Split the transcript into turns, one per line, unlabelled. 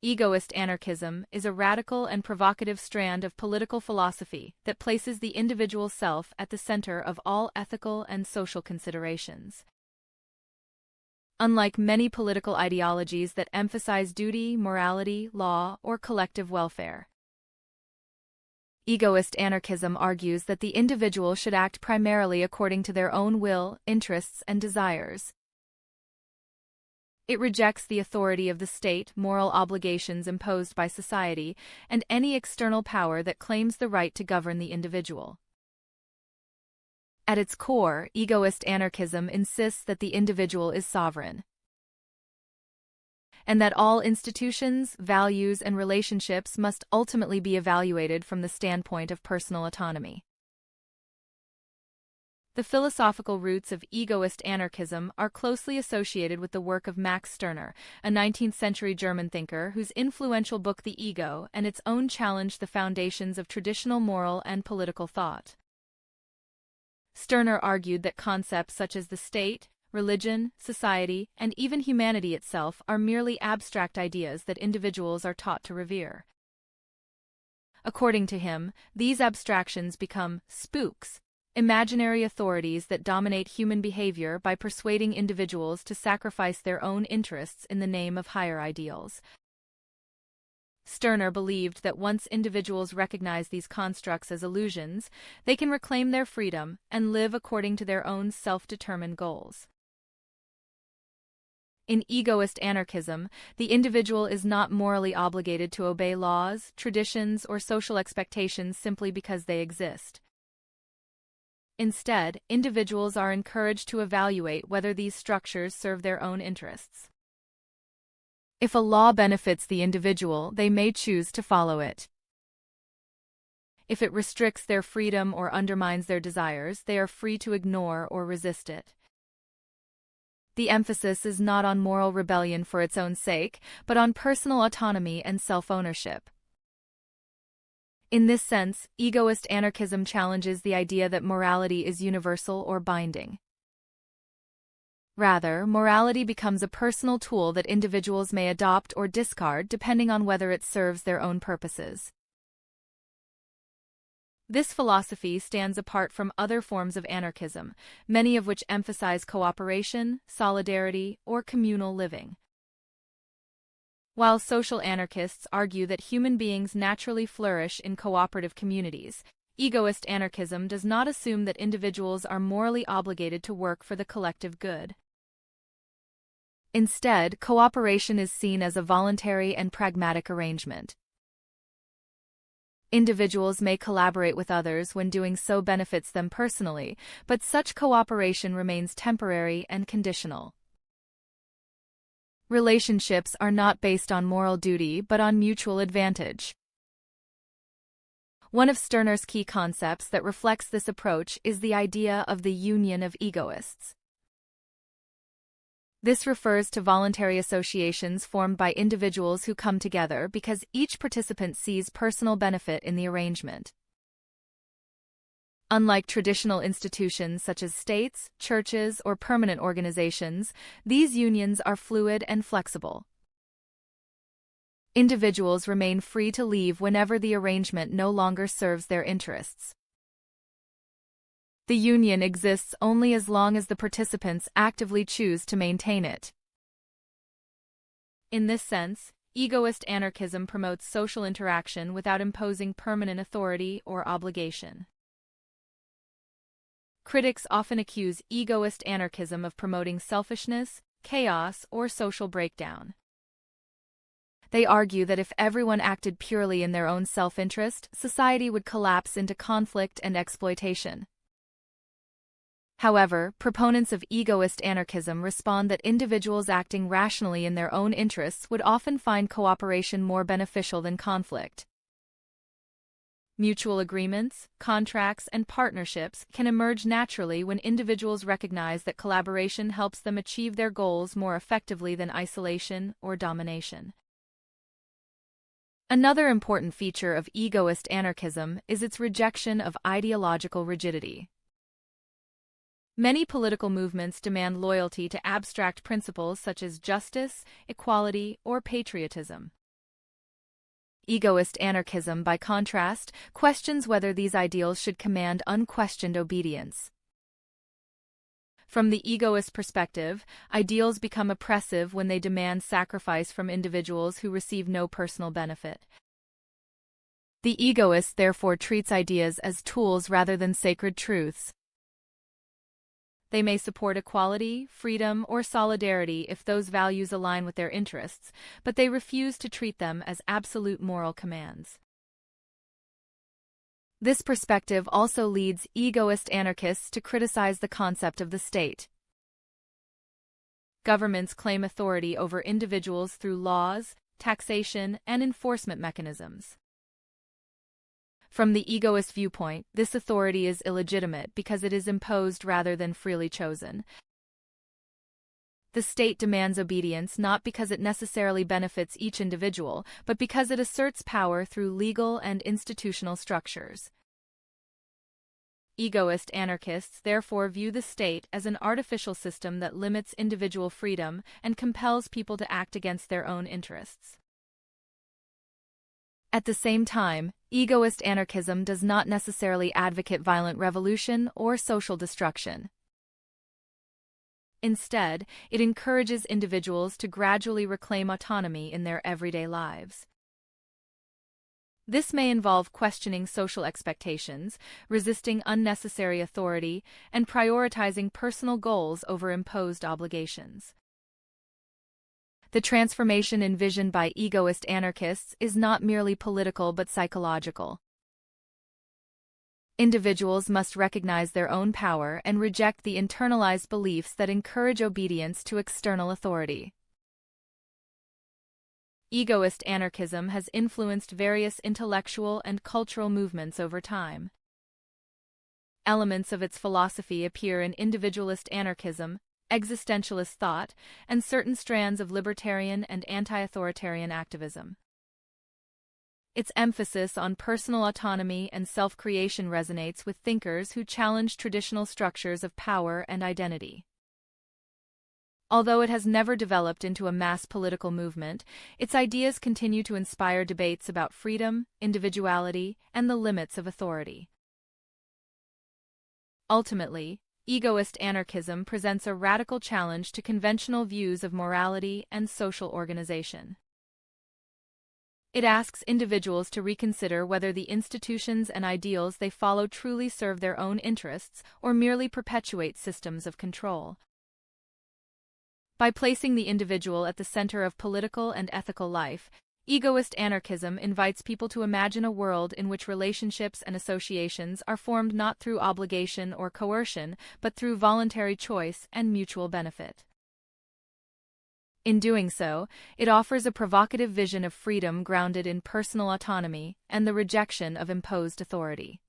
Egoist anarchism is a radical and provocative strand of political philosophy that places the individual self at the center of all ethical and social considerations. Unlike many political ideologies that emphasize duty, morality, law, or collective welfare, egoist anarchism argues that the individual should act primarily according to their own will, interests, and desires. It rejects the authority of the state, moral obligations imposed by society, and any external power that claims the right to govern the individual. At its core, egoist anarchism insists that the individual is sovereign, and that all institutions, values, and relationships must ultimately be evaluated from the standpoint of personal autonomy. The philosophical roots of egoist anarchism are closely associated with the work of Max Stirner, a 19th-century German thinker whose influential book The Ego and its own challenged the foundations of traditional moral and political thought. Stirner argued that concepts such as the state, religion, society, and even humanity itself are merely abstract ideas that individuals are taught to revere. According to him, these abstractions become spooks, imaginary authorities that dominate human behavior by persuading individuals to sacrifice their own interests in the name of higher ideals. Stirner believed that once individuals recognize these constructs as illusions, they can reclaim their freedom and live according to their own self-determined goals. In egoist anarchism, the individual is not morally obligated to obey laws, traditions, or social expectations simply because they exist. Instead, individuals are encouraged to evaluate whether these structures serve their own interests. If a law benefits the individual, they may choose to follow it. If it restricts their freedom or undermines their desires, they are free to ignore or resist it. The emphasis is not on moral rebellion for its own sake, but on personal autonomy and self-ownership. In this sense, egoist anarchism challenges the idea that morality is universal or binding. Rather, morality becomes a personal tool that individuals may adopt or discard depending on whether it serves their own purposes. This philosophy stands apart from other forms of anarchism, many of which emphasize cooperation, solidarity, or communal living. While social anarchists argue that human beings naturally flourish in cooperative communities, egoist anarchism does not assume that individuals are morally obligated to work for the collective good. Instead, cooperation is seen as a voluntary and pragmatic arrangement. Individuals may collaborate with others when doing so benefits them personally, but such cooperation remains temporary and conditional. Relationships are not based on moral duty but on mutual advantage. One of Stirner's key concepts that reflects this approach is the idea of the union of egoists. This refers to voluntary associations formed by individuals who come together because each participant sees personal benefit in the arrangement. Unlike traditional institutions such as states, churches, or permanent organizations, these unions are fluid and flexible. Individuals remain free to leave whenever the arrangement no longer serves their interests. The union exists only as long as the participants actively choose to maintain it. In this sense, egoist anarchism promotes social interaction without imposing permanent authority or obligation. Critics often accuse egoist anarchism of promoting selfishness, chaos, or social breakdown. They argue that if everyone acted purely in their own self-interest, society would collapse into conflict and exploitation. However, proponents of egoist anarchism respond that individuals acting rationally in their own interests would often find cooperation more beneficial than conflict. Mutual agreements, contracts, and partnerships can emerge naturally when individuals recognize that collaboration helps them achieve their goals more effectively than isolation or domination. Another important feature of egoist anarchism is its rejection of ideological rigidity. Many political movements demand loyalty to abstract principles such as justice, equality, or patriotism. Egoist anarchism, by contrast, questions whether these ideals should command unquestioned obedience. From the egoist perspective, ideals become oppressive when they demand sacrifice from individuals who receive no personal benefit. The egoist therefore treats ideas as tools rather than sacred truths. They may support equality, freedom, or solidarity if those values align with their interests, but they refuse to treat them as absolute moral commands. This perspective also leads egoist anarchists to criticize the concept of the state. Governments claim authority over individuals through laws, taxation, and enforcement mechanisms. From the egoist viewpoint, this authority is illegitimate because it is imposed rather than freely chosen. The state demands obedience not because it necessarily benefits each individual, but because it asserts power through legal and institutional structures. Egoist anarchists therefore view the state as an artificial system that limits individual freedom and compels people to act against their own interests. At the same time, egoist anarchism does not necessarily advocate violent revolution or social destruction. Instead, it encourages individuals to gradually reclaim autonomy in their everyday lives. This may involve questioning social expectations, resisting unnecessary authority, and prioritizing personal goals over imposed obligations. The transformation envisioned by egoist anarchists is not merely political but psychological. Individuals must recognize their own power and reject the internalized beliefs that encourage obedience to external authority. Egoist anarchism has influenced various intellectual and cultural movements over time. Elements of its philosophy appear in individualist anarchism, existentialist thought, and certain strands of libertarian and anti-authoritarian activism. Its emphasis on personal autonomy and self-creation resonates with thinkers who challenge traditional structures of power and identity. Although it has never developed into a mass political movement, its ideas continue to inspire debates about freedom, individuality, and the limits of authority. Ultimately, egoist anarchism presents a radical challenge to conventional views of morality and social organization. It asks individuals to reconsider whether the institutions and ideals they follow truly serve their own interests or merely perpetuate systems of control. By placing the individual at the center of political and ethical life, egoist anarchism invites people to imagine a world in which relationships and associations are formed not through obligation or coercion, but through voluntary choice and mutual benefit. In doing so, it offers a provocative vision of freedom grounded in personal autonomy and the rejection of imposed authority.